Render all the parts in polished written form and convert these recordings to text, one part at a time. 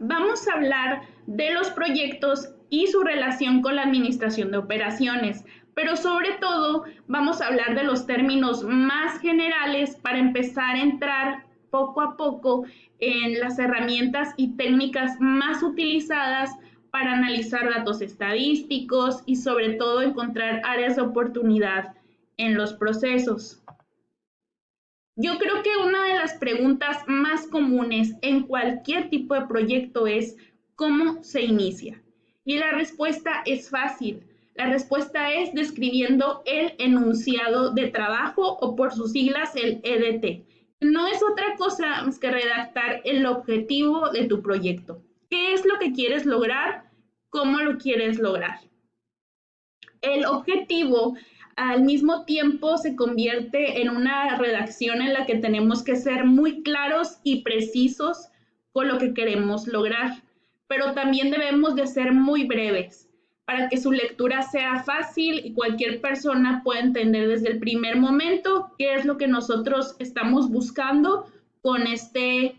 vamos a hablar de los proyectos y su relación con la administración de operaciones, pero sobre todo vamos a hablar de los términos más generales para empezar a entrar poco a poco en las herramientas y técnicas más utilizadas para analizar datos estadísticos y sobre todo encontrar áreas de oportunidad en los procesos. Yo creo que una de las preguntas más comunes en cualquier tipo de proyecto es ¿cómo se inicia? Y la respuesta es fácil. La respuesta es describiendo el enunciado de trabajo o por sus siglas el EDT. No es otra cosa más que redactar el objetivo de tu proyecto. ¿Qué es lo que quieres lograr? ¿Cómo lo quieres lograr? El objetivo al mismo tiempo se convierte en una redacción en la que tenemos que ser muy claros y precisos con lo que queremos lograr, pero también debemos de ser muy breves para que su lectura sea fácil y cualquier persona pueda entender desde el primer momento qué es lo que nosotros estamos buscando con este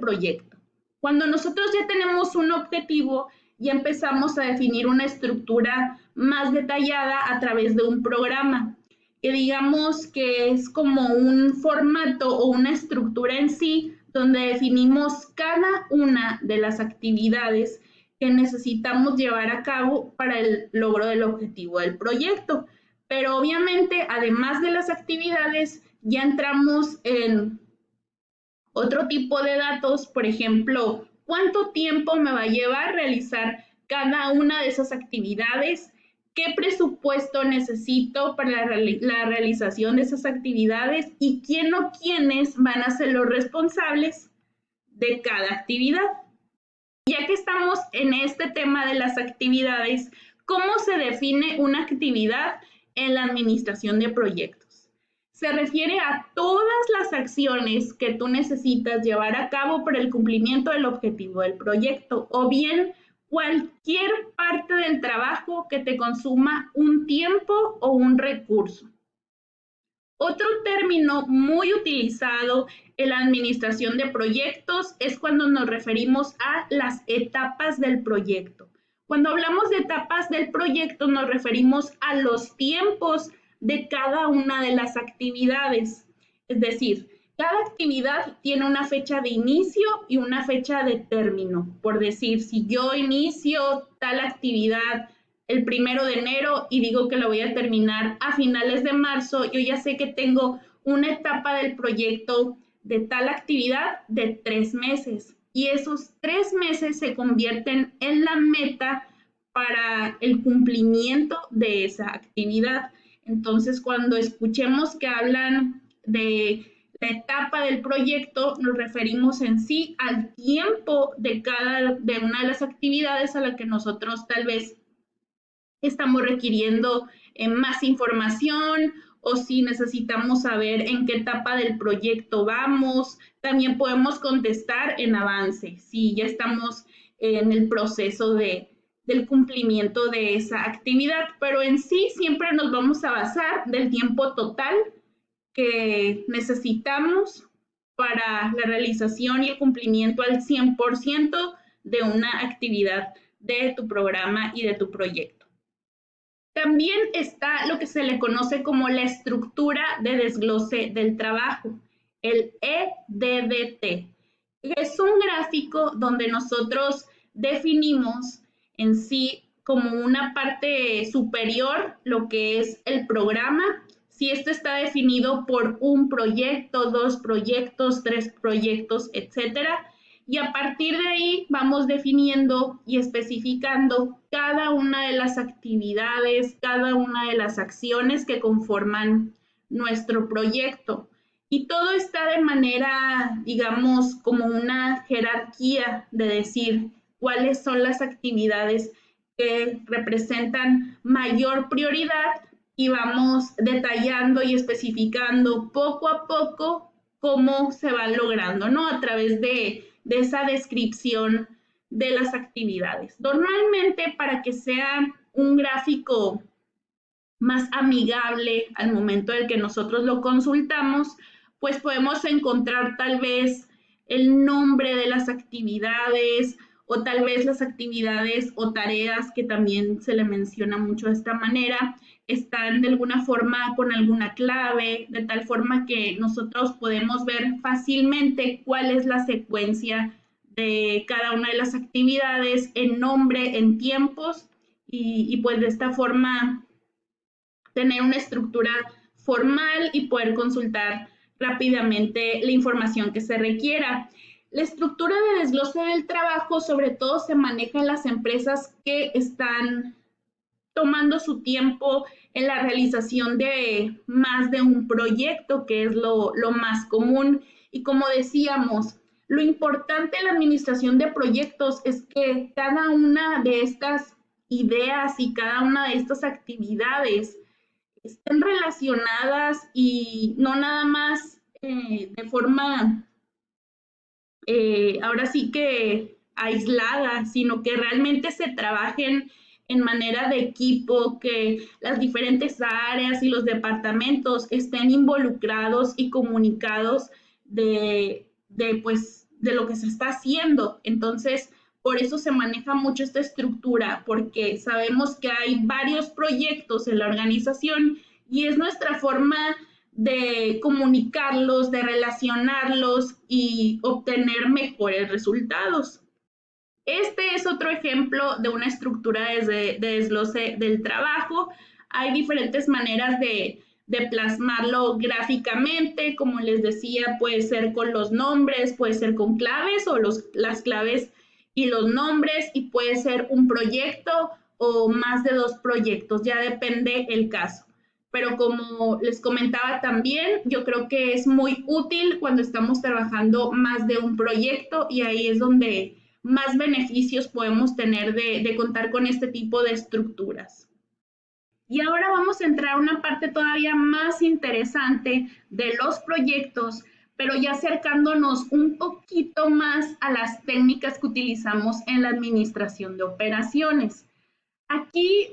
proyecto. Cuando nosotros ya tenemos un objetivo, ya empezamos a definir una estructura más detallada a través de un programa, que digamos que es como un formato o una estructura en sí, donde definimos cada una de las actividades que necesitamos llevar a cabo para el logro del objetivo del proyecto. Pero obviamente, además de las actividades, ya entramos en otro tipo de datos, por ejemplo, ¿cuánto tiempo me va a llevar realizar cada una de esas actividades? ¿Qué presupuesto necesito para la realización de esas actividades? ¿Y quién o quiénes van a ser los responsables de cada actividad? Ya que estamos en este tema de las actividades, ¿cómo se define una actividad en la administración de proyectos? Se refiere a todas las acciones que tú necesitas llevar a cabo para el cumplimiento del objetivo del proyecto o bien cualquier parte del trabajo que te consuma un tiempo o un recurso. Otro término muy utilizado en la administración de proyectos es cuando nos referimos a las etapas del proyecto. Cuando hablamos de etapas del proyecto nos referimos a los tiempos de cada una de las actividades. Es decir, cada actividad tiene una fecha de inicio y una fecha de término. Por decir, si yo inicio tal actividad el 1 de enero y digo que lo voy a terminar a finales de marzo, yo ya sé que tengo una etapa del proyecto de tal actividad de 3 meses y esos 3 meses se convierten en la meta para el cumplimiento de esa actividad. Entonces, cuando escuchemos que hablan de la etapa del proyecto, nos referimos en sí al tiempo de de una de las actividades a la que nosotros tal vez estamos requiriendo más información o si necesitamos saber en qué etapa del proyecto vamos. También podemos contestar en avance, si ya estamos en el proceso del cumplimiento de esa actividad, pero en sí siempre nos vamos a basar del tiempo total que necesitamos para la realización y el cumplimiento al 100% de una actividad de tu programa y de tu proyecto. También está lo que se le conoce como la estructura de desglose del trabajo, el EDDT. Es un gráfico donde nosotros definimos en sí como una parte superior lo que es el programa. Si esto está definido por un proyecto, 2 proyectos, 3 proyectos, etcétera. Y a partir de ahí vamos definiendo y especificando cada una de las actividades, cada una de las acciones que conforman nuestro proyecto. Y todo está de manera, digamos, como una jerarquía de decir cuáles son las actividades que representan mayor prioridad y vamos detallando y especificando poco a poco cómo se va logrando, ¿no? A través de esa descripción de las actividades. Normalmente, para que sea un gráfico más amigable al momento del que nosotros lo consultamos, pues podemos encontrar tal vez el nombre de las actividades o tal vez las actividades o tareas que también se le menciona mucho de esta manera, están de alguna forma con alguna clave, de tal forma que nosotros podemos ver fácilmente cuál es la secuencia de cada una de las actividades en nombre, en tiempos, y pues de esta forma tener una estructura formal y poder consultar rápidamente la información que se requiera. La estructura de desglose del trabajo sobre todo se maneja en las empresas que están tomando su tiempo en la realización de más de un proyecto, que es lo más común. Y como decíamos, lo importante en la administración de proyectos es que cada una de estas ideas y cada una de estas actividades estén relacionadas y no nada más de forma, ahora sí que aislada, sino que realmente se trabajen en manera de equipo, que las diferentes áreas y los departamentos estén involucrados y comunicados pues, de lo que se está haciendo. Entonces, por eso se maneja mucho esta estructura, porque sabemos que hay varios proyectos en la organización y es nuestra forma de comunicarlos, de relacionarlos y obtener mejores resultados. Este es otro ejemplo de una estructura de desglose del trabajo. Hay diferentes maneras de plasmarlo gráficamente, como les decía, puede ser con los nombres, puede ser con claves o las claves y los nombres, y puede ser un proyecto o más de 2 proyectos, ya depende el caso. Pero como les comentaba también, yo creo que es muy útil cuando estamos trabajando más de un proyecto y ahí es donde más beneficios podemos tener de contar con este tipo de estructuras. Y ahora vamos a entrar a una parte todavía más interesante de los proyectos, pero ya acercándonos un poquito más a las técnicas que utilizamos en la administración de operaciones. Aquí,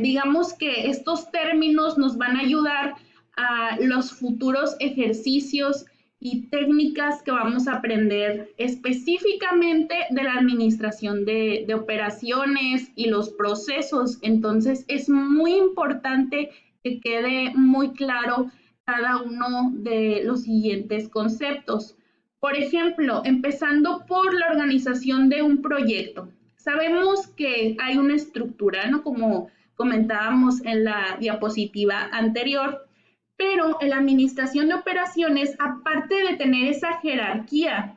digamos que estos términos nos van a ayudar a los futuros ejercicios y técnicas que vamos a aprender específicamente de la administración de operaciones y los procesos. Entonces, es muy importante que quede muy claro cada uno de los siguientes conceptos. Por ejemplo, empezando por la organización de un proyecto. Sabemos que hay una estructura, ¿no? Como comentábamos en la diapositiva anterior, pero en la administración de operaciones, aparte de tener esa jerarquía,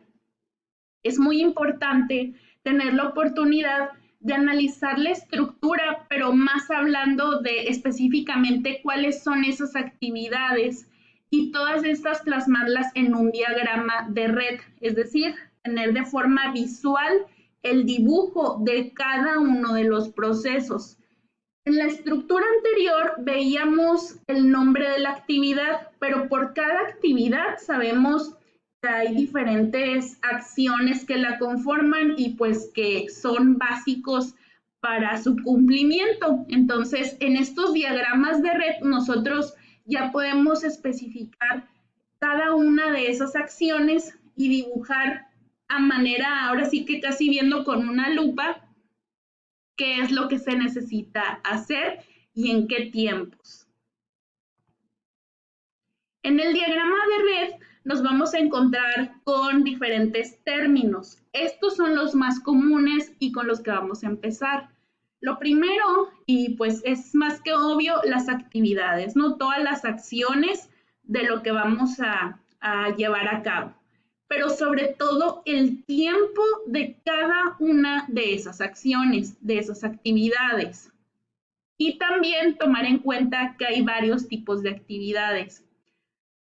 es muy importante tener la oportunidad de analizar la estructura, pero más hablando de específicamente cuáles son esas actividades y todas estas plasmarlas en un diagrama de red, es decir, tener de forma visual el dibujo de cada uno de los procesos. En la estructura anterior veíamos el nombre de la actividad, pero por cada actividad sabemos que hay diferentes acciones que la conforman y pues que son básicos para su cumplimiento. Entonces, en estos diagramas de red nosotros ya podemos especificar cada una de esas acciones y dibujar a manera, ahora sí que casi viendo con una lupa, qué es lo que se necesita hacer y en qué tiempos. En el diagrama de red nos vamos a encontrar con diferentes términos. Estos son los más comunes y con los que vamos a empezar. Lo primero, y pues es más que obvio, las actividades, ¿no? Todas las acciones de lo que vamos a llevar a cabo, pero sobre todo el tiempo de cada una de esas acciones, de esas actividades. Y también tomar en cuenta que hay varios tipos de actividades.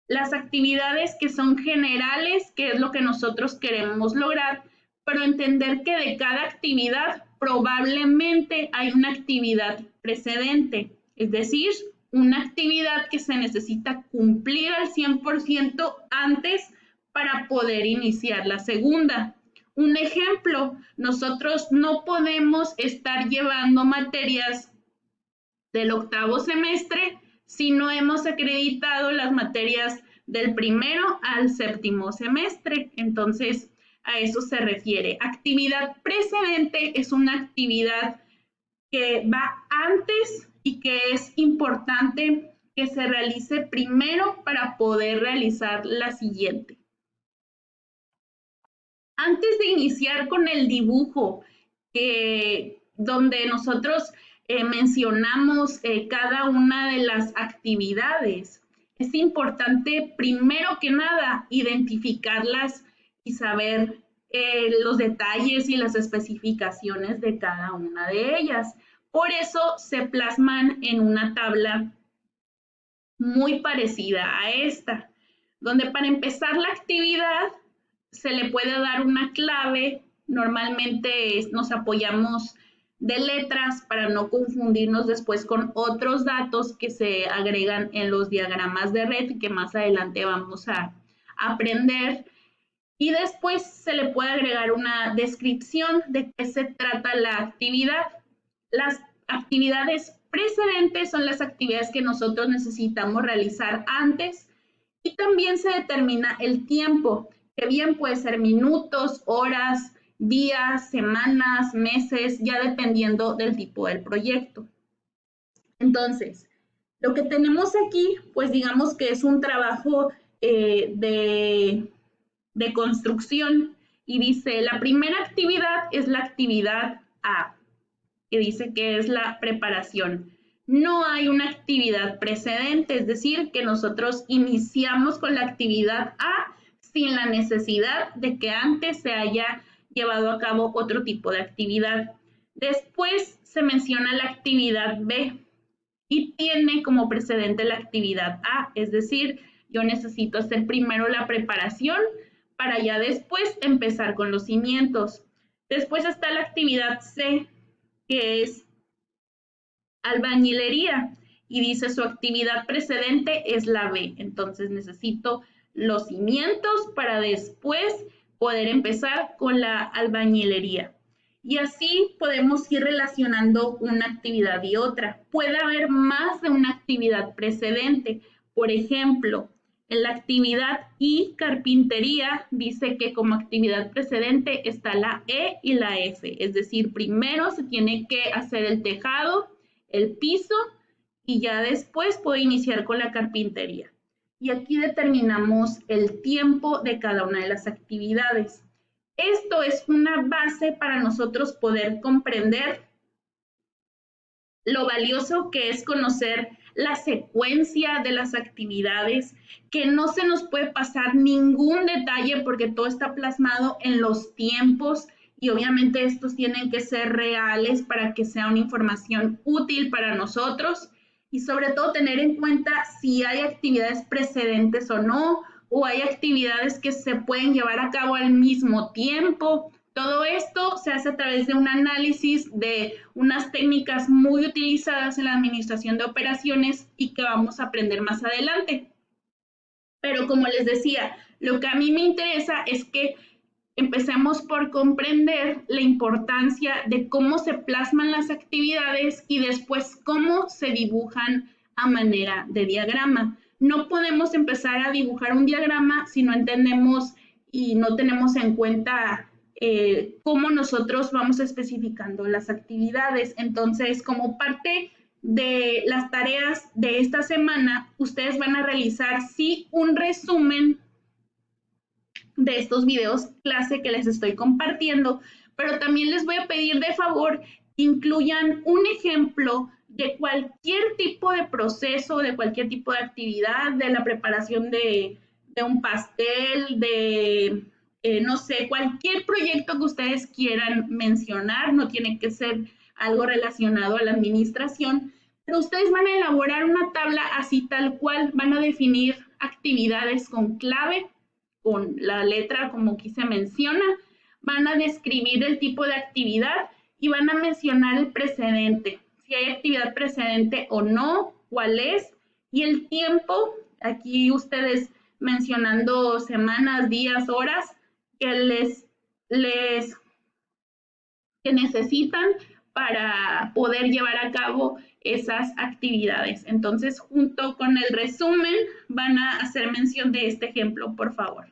Las actividades que son generales, que es lo que nosotros queremos lograr, pero entender que de cada actividad probablemente hay una actividad precedente, es decir, una actividad que se necesita cumplir al 100% antes para poder iniciar la segunda. Un ejemplo, nosotros no podemos estar llevando materias del octavo semestre si no hemos acreditado las materias del primero al séptimo semestre. Entonces, a eso se refiere. Actividad precedente es una actividad que va antes y que es importante que se realice primero para poder realizar la siguiente. Antes de iniciar con el dibujo, donde nosotros mencionamos cada una de las actividades, es importante primero que nada identificarlas y saber los detalles y las especificaciones de cada una de ellas. Por eso se plasman en una tabla muy parecida a esta, donde para empezar la actividad se le puede dar una clave. Normalmente nos apoyamos de letras para no confundirnos después con otros datos que se agregan en los diagramas de red que más adelante vamos a aprender. Y después se le puede agregar una descripción de qué se trata la actividad. Las actividades precedentes son las actividades que nosotros necesitamos realizar antes y también se determina el tiempo, que bien puede ser minutos, horas, días, semanas, meses, ya dependiendo del tipo del proyecto. Entonces, lo que tenemos aquí, pues digamos que es un trabajo de construcción y dice, la primera actividad es la actividad A, que dice que es la preparación. No hay una actividad precedente, es decir, que nosotros iniciamos con la actividad A sin la necesidad de que antes se haya llevado a cabo otro tipo de actividad. Después se menciona la actividad B y tiene como precedente la actividad A, es decir, yo necesito hacer primero la preparación para ya después empezar con los cimientos. Después está la actividad C, que es albañilería, y dice su actividad precedente es la B. Entonces necesito los cimientos para después poder empezar con la albañilería. Y así podemos ir relacionando una actividad y otra. Puede haber más de una actividad precedente. Por ejemplo, en la actividad I, carpintería, dice que como actividad precedente está la E y la F. Es decir, primero se tiene que hacer el tejado, el piso, y ya después puedo iniciar con la carpintería. Y aquí determinamos el tiempo de cada una de las actividades. Esto es una base para nosotros poder comprender lo valioso que es conocer la secuencia de las actividades, que no se nos puede pasar ningún detalle porque todo está plasmado en los tiempos y obviamente estos tienen que ser reales para que sea una información útil para nosotros y sobre todo tener en cuenta si hay actividades precedentes o hay actividades que se pueden llevar a cabo al mismo tiempo. Todo esto se hace a través de un análisis de unas técnicas muy utilizadas en la administración de operaciones y que vamos a aprender más adelante. Pero como les decía, lo que a mí me interesa es que empecemos por comprender la importancia de cómo se plasman las actividades y después cómo se dibujan a manera de diagrama. No podemos empezar a dibujar un diagrama si no entendemos y no tenemos en cuenta cómo nosotros vamos especificando las actividades. Entonces, como parte de las tareas de esta semana, ustedes van a realizar sí un resumen de estos videos clase que les estoy compartiendo, pero también les voy a pedir de favor que incluyan un ejemplo de cualquier tipo de proceso, de cualquier tipo de actividad, de la preparación de un pastel, de no sé, cualquier proyecto que ustedes quieran mencionar, no tiene que ser algo relacionado a la administración, pero ustedes van a elaborar una tabla así tal cual, van a definir actividades con clave, con la letra como aquí se menciona, van a describir el tipo de actividad y van a mencionar el precedente, si hay actividad precedente o no, cuál es, y el tiempo, aquí ustedes mencionando semanas, días, horas, que necesitan para poder llevar a cabo esas actividades. Entonces, junto con el resumen, van a hacer mención de este ejemplo, por favor.